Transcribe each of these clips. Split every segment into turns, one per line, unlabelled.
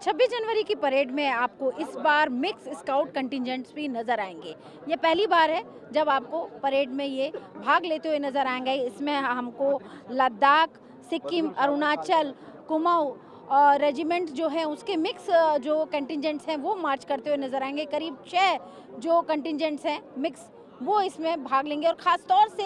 26 जनवरी की परेड में आपको इस बार मिक्स स्काउट कंटिजेंट्स भी नज़र आएंगे। ये पहली बार है जब आपको परेड में ये भाग लेते हुए नज़र आएंगे। इसमें हमको लद्दाख, सिक्किम, अरुणाचल, कुमाऊं और रेजिमेंट जो है उसके मिक्स जो कंटिजेंट्स हैं वो मार्च करते हुए नज़र आएंगे। करीब 6 जो कंटिजेंट्स हैं मिक्स वो इसमें भाग लेंगे और ख़ास तौर से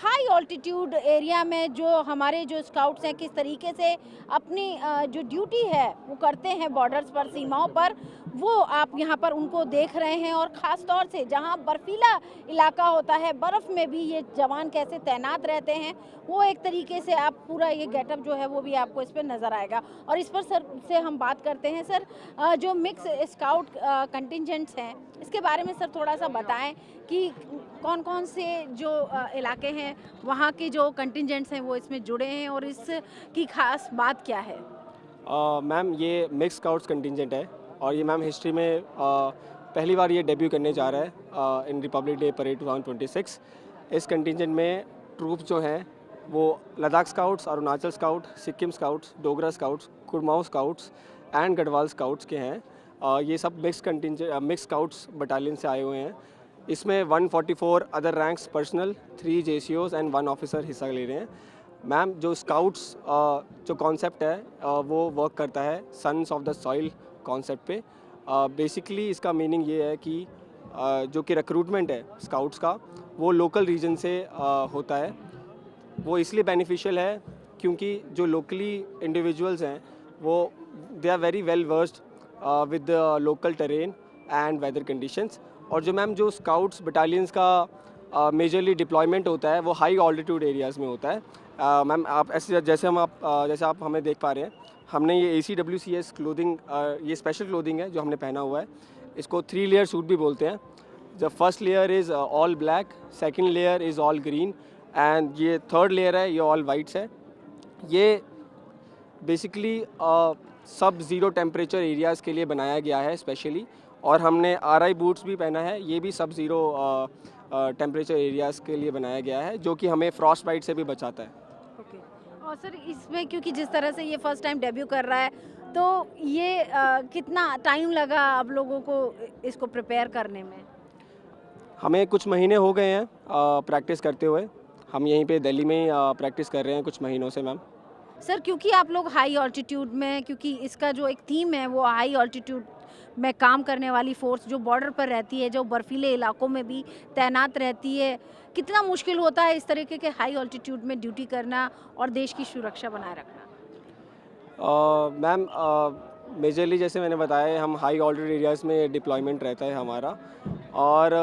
हाई ऑल्टीट्यूड एरिया में जो हमारे जो स्काउट्स हैं किस तरीके से अपनी जो ड्यूटी है वो करते हैं बॉर्डर्स पर, सीमाओं पर, वो आप यहाँ पर उनको देख रहे हैं। और ख़ास तौर से जहाँ बर्फीला इलाका होता है, बर्फ़ में भी ये जवान कैसे तैनात रहते हैं, वो एक तरीके से आप पूरा ये गेटअप जो है वो भी आपको इस पर नज़र आएगा। और इस पर सर से हम बात करते हैं। सर, जो मिक्स स्काउट कंटिजेंट्स हैं इसके बारे में सर थोड़ा सा बताएं कि कौन कौन से जो इलाके हैं वहाँ के जो कंटिजेंट्स हैं वो इसमें जुड़े हैं और इसकी खास बात क्या है?
मैम, ये मिक्स स्काउट्स कंटिजेंट है और ये मैम हिस्ट्री में पहली बार ये डेब्यू करने जा रहा है इन रिपब्लिक डे परेड 2026। इस कंटिजेंट में ट्रूप्स जो हैं वो Ladakh scouts, Arunachal scout, Sikkim scouts, Dogra scouts, Kumaon scouts and Garhwal scouts के हैं। ये सब मिक्स स्काउट्स बटालियन से आए हुए हैं। इसमें 144 other ranks personal, 3 JCOs and 1 officer हिस्सा ले रहे हैं। मैम, जो स्काउट्स जो कॉन्सेप्ट है वो वर्क करता है sons of the soil concept पे। बेसिकली इसका मीनिंग ये है कि जो कि रिक्रूटमेंट है स्काउट्स का वो लोकल रीजन से होता है। वो इसलिए बेनिफिशियल है क्योंकि जो लोकली इंडिविजुअल्स हैं वो they are very well versed with the local terrain and weather conditions. और जो मैम जो स्काउट्स बटालियंस का मेजरली डिप्लॉयमेंट होता है वो हाई ऑल्टीट्यूड एरियाज़ में होता है। मैम, आप ऐसे जैसे आप हमें देख पा रहे हैं, हमने ये ACWCS क्लोथिंग, ये स्पेशल क्लोथिंग है जो हमने पहना हुआ है। इसको 3 लेयर सूट भी बोलते हैं। The first layer is all black, second layer is all green and ये थर्ड लेयर है ये ऑल वाइट्स है। ये बेसिकली सब ज़ीरो टेम्परेचर एरियाज़ के लिए बनाया गया है स्पेशली। और हमने RI बूट्स भी पहना है, ये भी सब ज़ीरो टेम्परेचर एरियाज़ के लिए बनाया गया है जो कि हमें फ्रॉस्ट बाइट से भी बचाता है।
ओके। और सर, इसमें क्योंकि जिस तरह से ये फर्स्ट टाइम डेब्यू कर रहा है तो ये कितना टाइम लगा आप लोगों को इसको प्रिपेयर करने में?
हमें कुछ महीने हो गए हैं प्रैक्टिस करते हुए। हम यहीं पे दिल्ली में ही प्रैक्टिस कर रहे हैं कुछ महीनों से मैम।
सर, क्योंकि आप लोग हाई ऑल्टीट्यूड में, क्योंकि इसका जो एक थीम है वो हाई ऑल्टीट्यूड में काम करने वाली फोर्स जो बॉर्डर पर रहती है, जो बर्फीले इलाकों में भी तैनात रहती है, कितना मुश्किल होता है इस तरीके के हाई ऑल्टीट्यूड में ड्यूटी करना और देश की सुरक्षा बनाए रखना?
मैम, मेजरली जैसे मैंने बताया हम हाई ऑल्टीट्यूड एरियाज़ में डिप्लॉयमेंट रहता है हमारा। और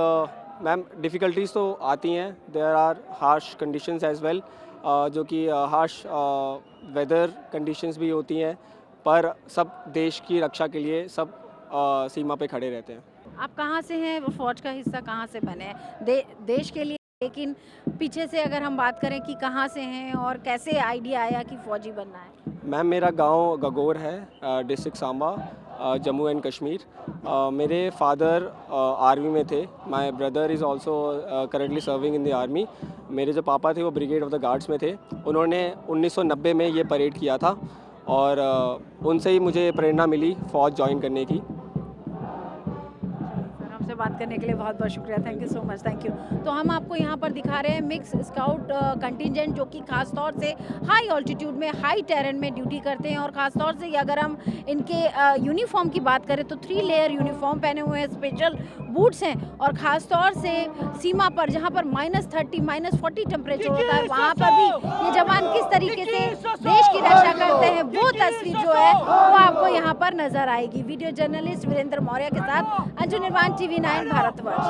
मैम, डिफ़िकल्टीज़ तो आती हैं, there are harsh conditions as well, जो कि हार्श वेदर कंडीशंस भी होती हैं, पर सब देश की रक्षा के लिए सब सीमा पे खड़े रहते हैं।
आप कहाँ से हैं? फौज का हिस्सा कहाँ से बने हैं देश के लिए? लेकिन पीछे से अगर हम बात करें कि कहाँ से हैं और कैसे आइडिया आया कि फ़ौजी बनना है?
मैम, मेरा गांव गगोर है, डिस्ट्रिक्ट सांबा, जम्मू एंड कश्मीर। मेरे फादर आर्मी में थे। My brother is also currently serving in the army. मेरे जो पापा थे वो ब्रिगेड ऑफ द गार्ड्स में थे। उन्होंने 1990 में ये परेड किया था और उनसे ही मुझे प्रेरणा मिली फ़ौज ज्वाइन करने की।
से बात करने के लिए बहुत बहुत शुक्रिया। Thank you so much. Thank you. तो हम आपको यहाँ पर दिखा रहे हैं मिक्स स्काउट कंटिजेंट जो कि खास तौर से हाई ऑल्टीट्यूड में, हाई टेरेन में ड्यूटी करते हैं। और ख़ास तौर से अगर हम इनके यूनिफॉर्म की बात करें तो 3 लेयर यूनिफॉर्म पहने हुए हैं, स्पेशल बूट्स हैं और ख़ास तौर से सीमा पर जहाँ पर -30, -40 टेम्परेचर होता है वहाँ पर भी ये जवान किस तरीके से देश की रक्षा करते हैं वो तस्वीर जो है वो आपको यहाँ पर नज़र आएगी। वीडियो जर्नलिस्ट वीरेंद्र मौर्य के साथ अंजू निर्वाण, TV9 भारतवर्ष।